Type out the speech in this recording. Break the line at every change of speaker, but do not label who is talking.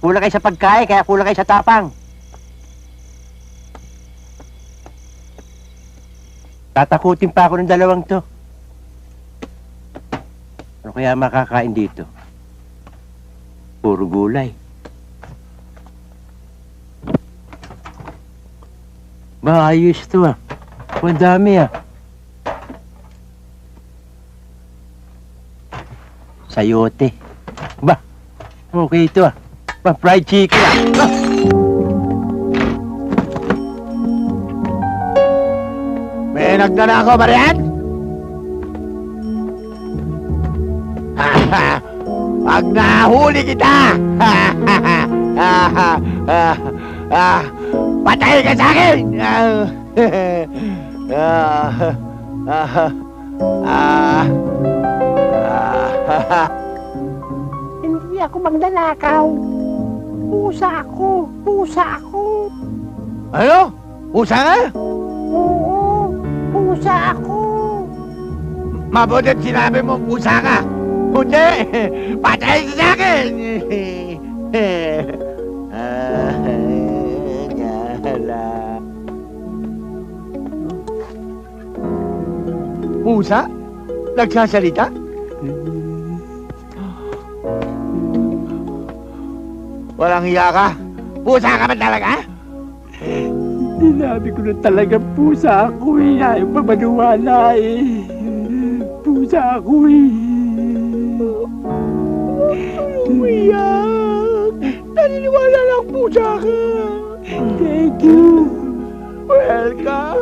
Kulang kayo sa pagkain, kaya kulang kayo sa tapang. Tatakutin pa ako ng dalawang to. Ano kaya makakain dito? Puro gulay. Ba, ayos to ah. Ang dami ah. Sayote. Ba, okay ito ah. Ba, fried chicken ah. Ah!
May nagdala ako ba riyan? Pag nahuli kita, patay ka sa akin!
Hindi ako magnanakaw. Pusa ako. Pusa ako.
Ano? Pusa nga?
Oo. Pusa ako.
Mabutit sinabi mo pusa ka. Hindi! Patay ka sa akin! Gala. Pusa? Nagsasalita? Walang hiya ka? Pusa ka ba talaga?
Sinabi ko na talagang pusa ako eh. Ayaw pa maniwala eh. Pusa ako eh.
Umiyak! Naniniwala lang pusa ka!
Thank you.
Welcome!